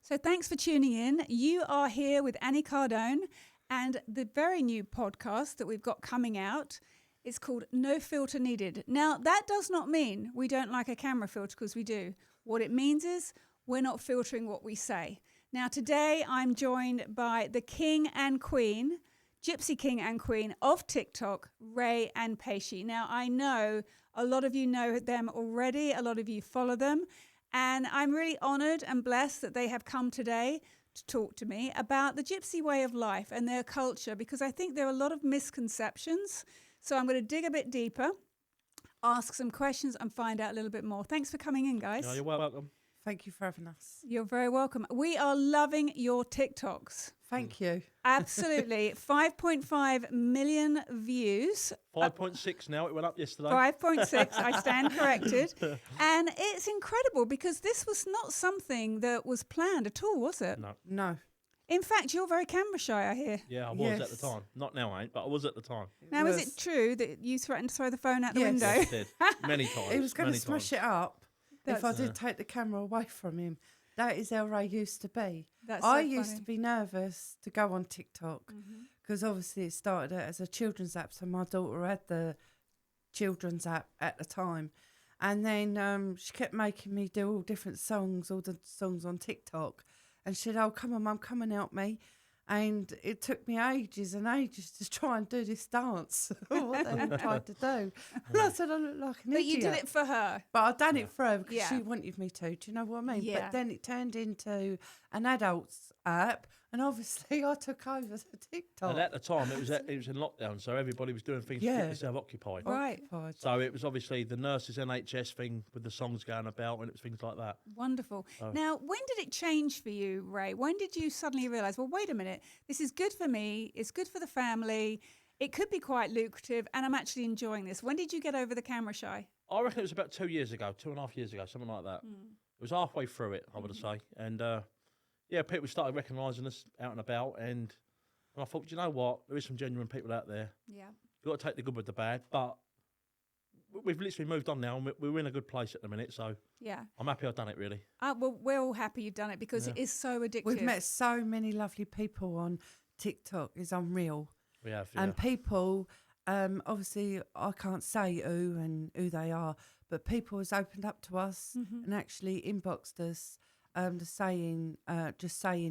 So thanks for tuning in. You are here with Annie Cardone and the very new podcast that we've got coming out. It's called No Filter Needed. Now, that does not mean we don't like a camera filter, because we do. What it means is we're not filtering what we say. Now, today I'm joined by the king and queen, Gypsy king and queen of TikTok, Ray and Pashy. Now, I know a lot of you know them already. A lot of you follow them. And I'm really honoured and blessed that they have come today to talk to me about the Gypsy way of life and their culture, because I think there are a lot of misconceptions. So I'm going to dig a bit deeper, ask some questions and find out a little bit more. Thanks for coming in, guys. No, you're welcome. Thank you for having us. You're very welcome. We are loving your TikToks. Thank you. Absolutely. 5.5 million views. 5.6 now. It went up yesterday. 5.6. I stand corrected. And it's incredible because this was not something that was planned at all, was it? No. In fact, you're very camera shy, I hear. Yeah, I was at the time. Not now, I ain't, but I was at the time. Now, is it true that you threatened to throw the phone out the window? Yes, I did. Many times. He was going to smash it up if I did Yeah. take the camera away from him. That is how Ray used to be. That's so I used funny. to be nervous to go on TikTok because obviously it started out as a children's app, so my daughter had the children's app at the time. And then she kept making me do all different songs, all the songs on TikTok. And she said, "Oh, come on, Mum, come and help me." And it took me ages and ages to try and do this dance, what they all tried to do. And I said, "I look like an But idiot." you did it for her. But I'd done it for her because Yeah. she wanted me to. Do you know what I mean? Yeah. But then it turned into an adults app, and obviously I took over the TikTok. And at the time, it was in lockdown, so everybody was doing things to Yeah. keep themselves occupied. Right. Occupied. So it was obviously the nurses NHS thing with the songs going about, and it was things like that. Wonderful. Oh. Now, when did it change for you, Ray? When did you suddenly realise, well, wait a minute, this is good for me, it's good for the family, it could be quite lucrative, and I'm actually enjoying this? When did you get over the camera shy? I reckon it was about 2 years ago, 2.5 years ago, something like that. It was halfway through it, I would say. And people started recognising us out and about, and I thought, you know what, there is some genuine people out there. Yeah. You've got to take the good with the bad, but we've literally moved on now, and we're in a good place at the minute, so Yeah. I'm happy I've done it, really. Well, we're all happy you've done it because it is so addictive. We've met so many lovely people on TikTok. It's unreal. We have, And people, obviously, I can't say who they are, but people has opened up to us and actually inboxed us, just saying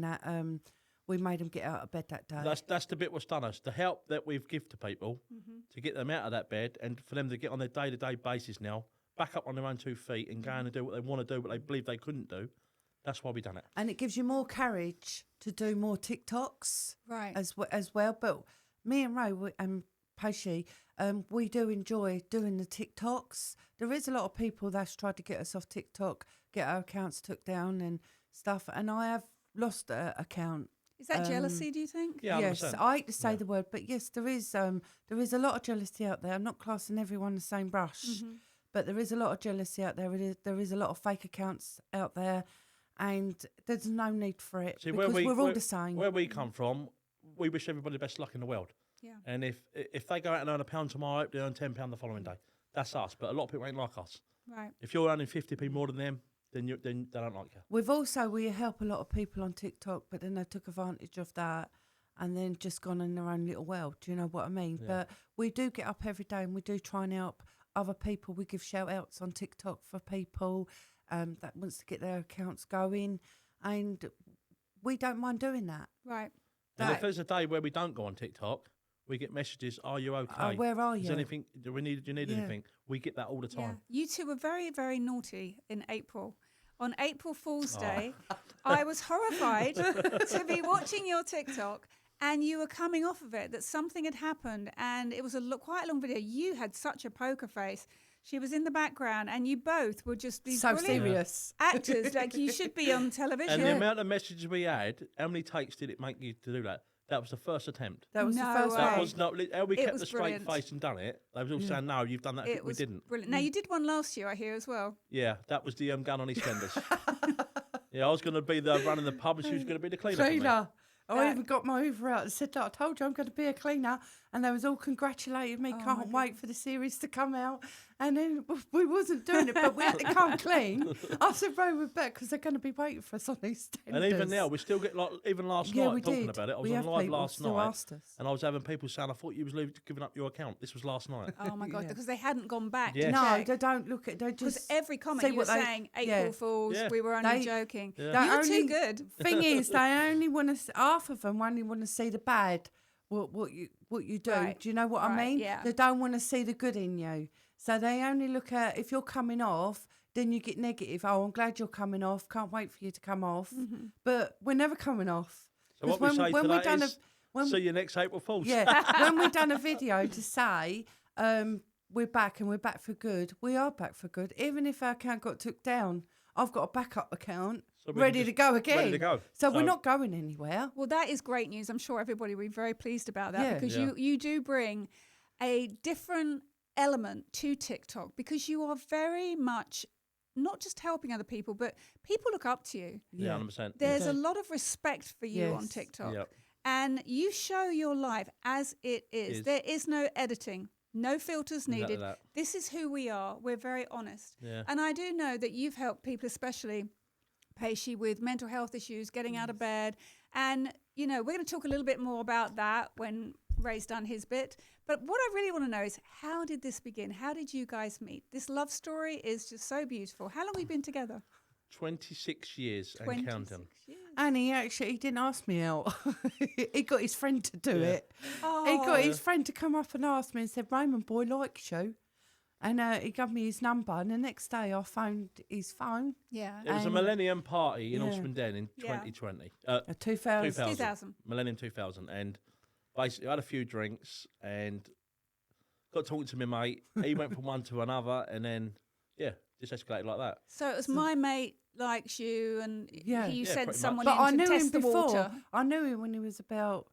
that we made them get out of bed that day. That's the bit what's done us. The help that we've given to people to get them out of that bed and for them to get on their day-to-day basis now, back up on their own 2 feet and go and do what they want to do, what they believe they couldn't do. That's why we done it. And it gives you more courage to do more TikToks Right. as well. But me and Ray and Pashy, we do enjoy doing the TikToks. There is a lot of people that's tried to get us off TikTok, get our accounts took down and stuff. And I have lost an account. Is that jealousy, do you think? Yeah, Yes, 100%. I hate to say the word, but yes, there is a lot of jealousy out there. I'm not classing everyone the same brush, but there is a lot of jealousy out there. There is a lot of fake accounts out there, and there's no need for it See, because we're all the same. Where we come from, we wish everybody the best luck in the world. Yeah. And if they go out and earn £1 tomorrow, they earn £10 the following day. That's us. But a lot of people ain't like us. Right. If you're earning 50p more than them, then they don't like you. We help a lot of people on TikTok, but then they took advantage of that and then just gone in their own little world. Do you know what I mean? Yeah. But we do get up every day and we do try and help other people. We give shout outs on TikTok for people that wants to get their accounts going, and we don't mind doing that. Right. And if there's a day where we don't go on TikTok, we get messages, "Are you okay? Where are Is you? anything? Do you need anything?" We get that all the Yeah. time. You two were very, very naughty in April. On April Fool's Oh. Day, I was horrified to be watching your TikTok and you were coming off of it, that something had happened and it was quite a long video. You had such a poker face. She was in the background and you both were just these So brilliant serious. actors. Like you should be on television. And the amount of messages we had, how many takes did it make you to do that? That was the first attempt. That was No the first way. That one. was not how we It kept was the straight brilliant. face and done it. They was all saying, "No, you've done that." It we was didn't. brilliant. Now you did one last year, I hear as well. Yeah, that was the gun on EastEnders. Yeah, I was going to be the running the pub, and she was going to be the cleaner. for me. Cleaner. I That- even got my Hoover out and said, "I told you I'm going to be a cleaner," and they was all congratulating me. Oh, my Can't wait for the series to come out. And then we wasn't doing it, but we had to come clean. I said, Ray, we're back because they're going to be waiting for us on these And tenders. even now, we still get like, even last Yeah, night we talking did. about it. I was We on have live people last still night, asked us. and I was having people saying, I thought you was giving up your account. This was last night. Oh my God, Yeah. because they hadn't gone back. Yeah. to No, check. they don't look at. They Because just every comment see you were what they- saying, April yeah. Fools, Yeah. we were only They- joking. Yeah. They You're only- too good. Thing is, they only want to. Half of them only want to see the bad. What you do? Right. Do you know what I Right, mean? yeah. They don't want to see the good in you. So they only look at if you're coming off. Then you get negative. Oh, I'm glad you're coming off. Can't wait for you to come off. Mm-hmm. But we're never coming off. So what 'Cause we say when to we that done is, when see you next April Fools. yeah, when we done a video to say we're back and we're back for good, we are back for good. Even if our account got took down, I've got a backup account So we ready can to just- go again. ready to go. So we're So- not going anywhere. Well, that is great news. I'm sure everybody will be very pleased about that Yeah. because Yeah. you do bring a different element to TikTok because you are very much not just helping other people, but people look up to you. Yeah, 100%. There's Yeah. a lot of respect for you on Yes. TikTok. Yeah. And you show your life as it is. Is. There is no editing, no filters Exactly needed. that. This is who we are. We're very honest. Yeah. And I do know that you've helped people, especially Pashy, with mental health issues, getting out of bed. And, you know, we're going to talk a little bit more about that when Ray's done his bit. But what I really want to know is, how did this begin? How did you guys meet? This love story is just so beautiful. How long have we been together? 26 years and 26 counting. years. And he didn't ask me out. He got his friend to do Yeah. it. Oh, He got his friend to come up and ask me and said, Raymond boy likes you. And he gave me his number. And the next day I phoned his phone. yeah. It was a And- Millennium Party in Yeah. Osmond Den in Yeah. 2020. 2000. 2000. Millennium 2000. And basically, I had a few drinks and got talking to my mate. He went from one to another, and then, yeah, just escalated like that. So it was my mate likes you, and Yeah. you Yeah, sent pretty someone But in I to knew him test the before. water. I knew him when he was about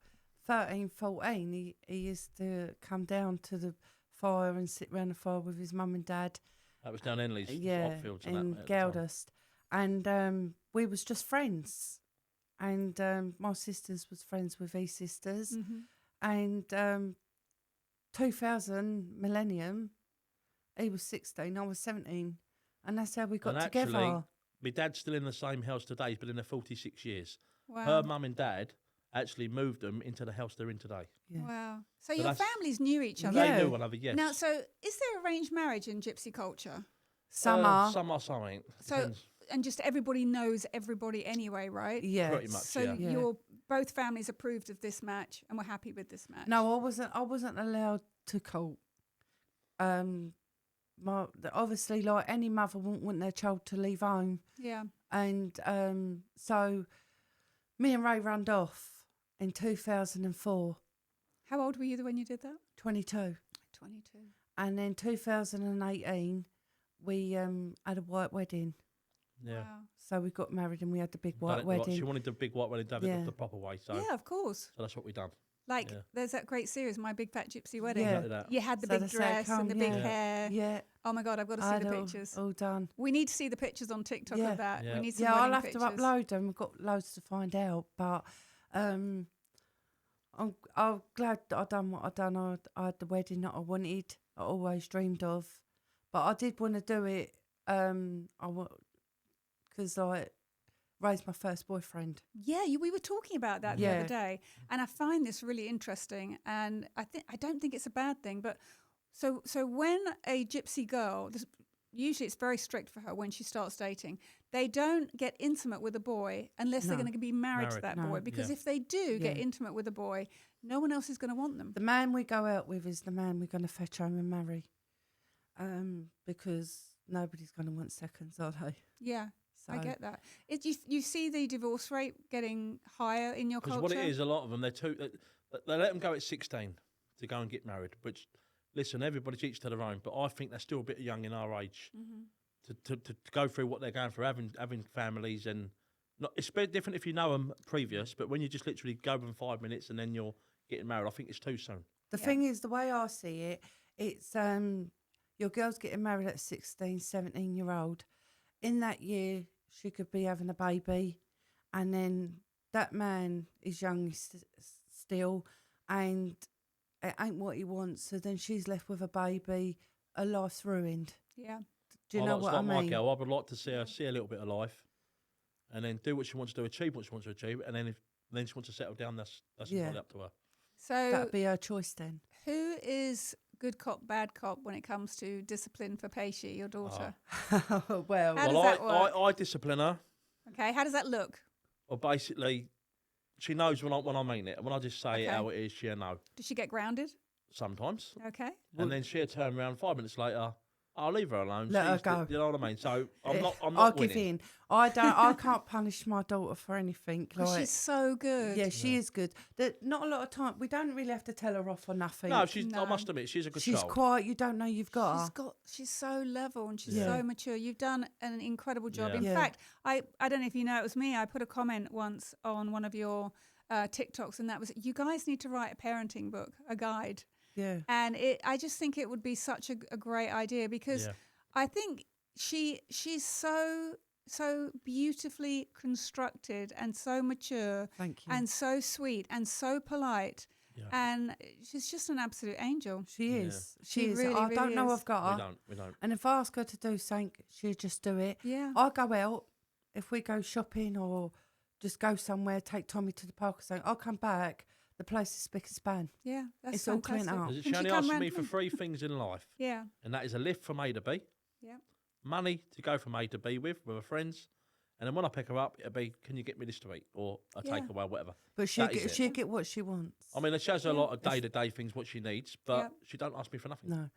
13, 14. He used to come down to the fire and sit round the fire with his mum and dad. That was down Henley's, Yeah, Hotfields in and that. at the time. Galdust. And we was just friends. And my sisters was friends with his sisters. Mm-hmm. And 2000 millennium, he was 16, I was 17. And that's how we got And together. actually, my dad's still in the same house today. He's been in there 46 years. Wow. Her mum and dad actually moved them into the house they're in today. Yeah. Wow. So So your that's- families knew each other. Yeah. They knew one another, yes. Now, so is there arranged marriage in Gypsy culture? Summer. Some are, some ain't. So, Depends. and just everybody knows everybody anyway, right? Yeah. Pretty much, So yeah. Yeah. your both families approved of this match and were happy with this match. No, I wasn't allowed to court. Obviously, like any mother wouldn't want their child to leave home. Yeah. And so me and Ray ran off in 2004, How old were you when you did that? 22. 22. And then 2018, we had a white wedding. Yeah. Wow. So we got married and we had the big Done white it the right- wedding. She wanted the big white wedding done it Yeah. the proper way. So, Yeah, of course. so that's what we done. Like Yeah. there's that great series, My Big Fat Gypsy Wedding. Yeah. Exactly that. You had the So big that's how it dress and the come, big yeah. hair. Yeah. Oh my God, I've got to I see had the all- pictures. All done. We need to see the pictures on TikTok Yeah. of that. Yeah. We need some Yeah, I'll wedding have pictures. to upload them. We've got loads to find out. But I'm glad that I done what I done. I had the wedding that I wanted. I always dreamed of. But I did want to do it. Because I raised my first boyfriend. Yeah, we were talking about that the Yeah. other day, and I find this really interesting. And I don't think it's a bad thing. But so when a gypsy girl, usually it's very strict for her when she starts dating. They don't get intimate with a boy unless they're No. going to be married to Married. that No. boy. Because Yeah. if they do get Yeah. intimate with a boy, no one else is going to want them. The man we go out with is the man we're going to fetch home and marry. Because nobody's going to want seconds, are they? Yeah, So, I get that. You see the divorce rate getting higher in your Because culture? what it is, a lot of them, they let them go at 16 to go and get married. Which, listen, everybody's each to their own, but I think they're still a bit young in our age to go through what they're going through, having families and not. It's a bit different if you know them previous, but when you just literally go within 5 minutes and then you're getting married, I think it's too soon. The Yeah. thing is, the way I see it, it's your girl's getting married at 16, 17-year-old. In that year, she could be having a baby, and then that man is young still, and it ain't what he wants. So then she's left with a baby, her life's ruined. Yeah. Do you know what I mean? My girl, I would like to see her see a little bit of life, and then do what she wants to do, achieve what she wants to achieve, and then she wants to settle down. That's entirely up to her. So That'd be her choice then. who is good cop, bad cop when it comes to discipline for Pashy, your daughter? Well, How does that work? I discipline her. Okay, how does that look? Well, basically, she knows when I mean it. When I just say it how it is, she'll know. Does she get grounded? Sometimes. Okay. And then she'll turn around 5 minutes later. I'll leave her alone. Let her go. You know what I mean? So I'm not I'll winning. give in. I can't punish my daughter for anything. Like, she's so good. Yeah, she is good. Not a lot of time. We don't really have to tell her off or nothing. No, I must admit, she's a good child. She's quiet. You don't know you've got her. She's so level and she's so mature. You've done an incredible job. In Yeah. fact, I don't know if you know, it was me. I put a comment once on one of your TikToks, and that was, you guys need to write a parenting book, a guide. Yeah. And I just think it would be such a great idea, because I think she's so beautifully constructed and so mature. Thank you. And so sweet and so polite. Yeah. And she's just an absolute angel. She is. She is. Really, I don't know is. I've got her. We don't. And if I ask her to do something, she'll just do it. Yeah. I go out, if we go shopping or just go somewhere, take Tommy to the park or something, I'll come back, the place is spick and span. Yeah, that's it's all fantastic. cleaned up. She only asks me for 3 things in life. Yeah. And that is a lift from A to B. Yeah. Money to go from A to B with her friends. And then when I pick her up, it'll be, can you get me this to eat? Or a takeaway or whatever. But she'll get what she wants. I mean, she has a lot of day-to-day things, what she needs, but she don't ask me for nothing. No.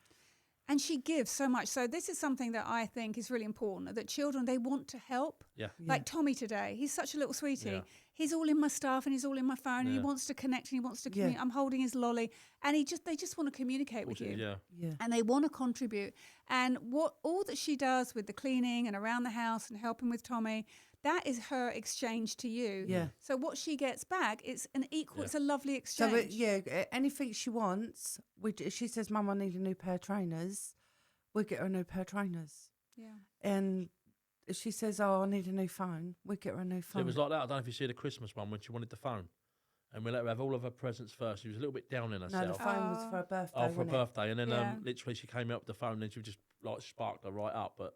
And she gives so much. So this is something that I think is really important, that children, they want to help. Yeah. Like Tommy today, he's such a little sweetie. Yeah. He's all in my stuff and he's all in my phone and he wants to connect and he wants to communicate. I'm holding his lolly and they just want to communicate with you. Yeah. Yeah. And they want to contribute. And all that she does with the cleaning and around the house and helping with Tommy, that is her exchange to you. Yeah. So what she gets back, it's an equal, it's a lovely exchange. So, anything she wants, she says, Mum, I need a new pair of trainers. We get her a new pair of trainers. Yeah. And if she says, oh, I need a new phone, we get her a new phone. So it was like that. I don't know if you see the Christmas one when she wanted the phone. And we let her have all of her presents first. She was a little bit down in herself. No, the phone was for her birthday. Oh, for her wasn't birthday. And then literally she came out with the phone and she just like sparked her right up. But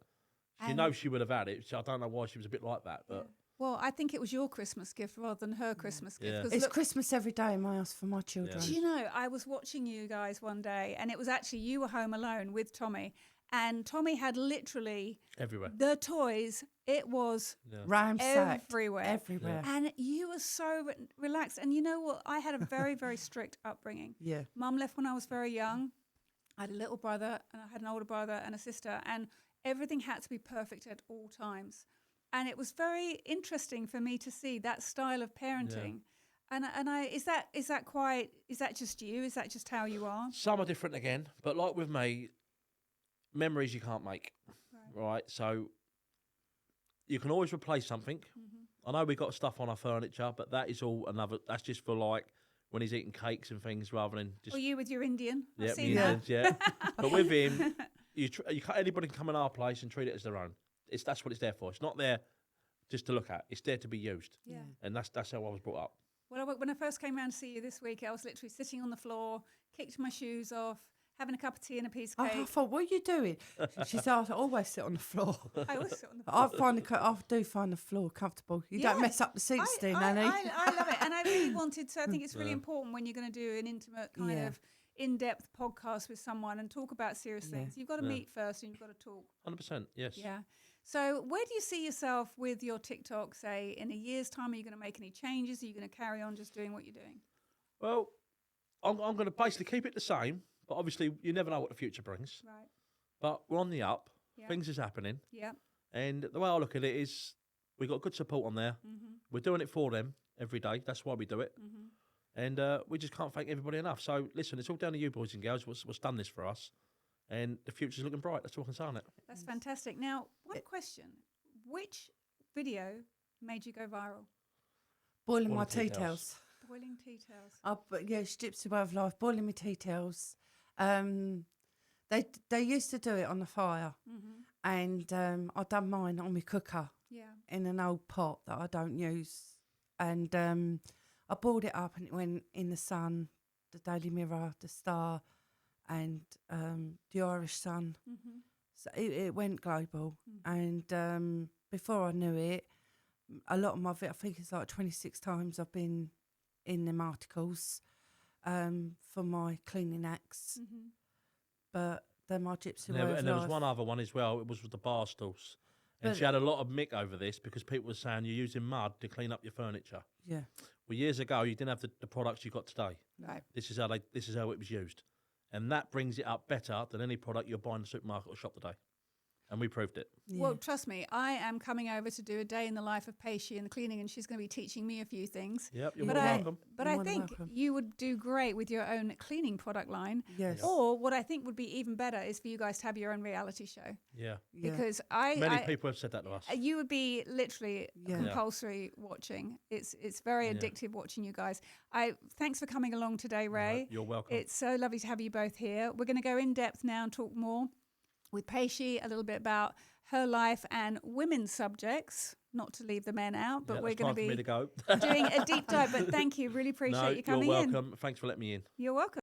she And knows she would have had it. So I don't know why she was a bit like that. But well, I think it was your Christmas gift rather than her Christmas gift. 'Cause It's Christmas every day in my house for my children. Do you know, I was watching you guys one day and it was actually, you were home alone with Tommy. And Tommy had literally everywhere. The toys. It was Ramsacked everywhere. Everywhere. And you were so relaxed. And you know what? I had a very, very strict upbringing. Yeah. Mum left when I was very young. I had a little brother and I had an older brother and a sister. And everything had to be perfect at all times. And it was very interesting for me to see that style of parenting. Yeah. Is that just you? Is that just how you are? Some are different again, but like with me, memories you can't make, right? So you can always replace something. I know we got stuff on our furniture, but that is all another. That's just for like when he's eating cakes and things, rather than just. Or you with your Indian? Yeah, I've seen that. Yeah. But with him, anybody can come in our place and treat it as their own. That's what it's there for. It's not there just to look at. It's there to be used. Yeah. And that's how I was brought up. Well, when I first came around to see you this week, I was literally sitting on the floor, kicked my shoes off, having a cup of tea and a piece of cake. I thought, what are you doing? She said, I always sit on the floor. I always sit on the floor. I do find the floor comfortable. You don't mess up the seats, Nanny. I love it. And I really wanted to, I think it's really important when you're going to do an intimate kind of in-depth podcast with someone and talk about serious things. You've got to meet first and you've got to talk. 100%, yes. Yeah. So where do you see yourself with your TikTok, say, in a year's time? Are you going to make any changes? Are you going to carry on just doing what you're doing? Well, I'm going to basically keep it the same, but obviously you never know what the future brings. Right. But we're on the up. Yeah. Things is happening. Yeah. And the way I look at it is we've got good support on there. We're doing it for them every day. That's why we do it. And we just can't thank everybody enough. So, listen, it's all down to you, boys and girls, what's done this for us. And the future's looking bright. That's all I can say on it. That's fantastic. Now, one question. Which video made you go viral? Boiling my tea towels. Boiling tea towels. It's Gypsy way of life. Boiling my tea towels. They used to do it on the fire. And I done mine on my cooker. Yeah. In an old pot that I don't use. And I boiled it up and it went in the Sun, the Daily Mirror, the Star, and the Irish Sun. Mm-hmm. So it went global, and before I knew it, a lot of my I think it's like 26 times I've been in them articles for my cleaning acts, Mm-hmm. but they're my gypsy And way of there was life. one other one as well. It was with the bar stools. And But- she had a lot of mick over this because people were saying you're using mud to clean up your furniture. Yeah, Well, years ago, you didn't have the products you got today. Right. This is how it was used, and that brings it up better than any product you're buying in the supermarket or shop today. And we proved it. yeah. Well, trust me, I am coming over to do a day in the life of Pashy and the cleaning, and she's going to be teaching me a few things. Yep, you're But more I, welcome. but You're I more than think welcome. you would do great with your own cleaning product line. Yes. Or what I think would be even better is for you guys to have your own reality show. Yeah. Yeah. Because Many people have said that to us. you would be literally Yeah. compulsory watching. It's very Yeah. addictive watching you guys. Thanks for coming along today, Ray. Right, you're welcome. It's so lovely to have you both here. We're going to go in depth now and talk more with Pashy, a little bit about her life and women's subjects, not to leave the men out, but Yeah, we're that's going time for me to to go. be doing a deep dive. But thank you. Really appreciate No, you coming you're in. welcome. Thanks for letting me in. You're welcome.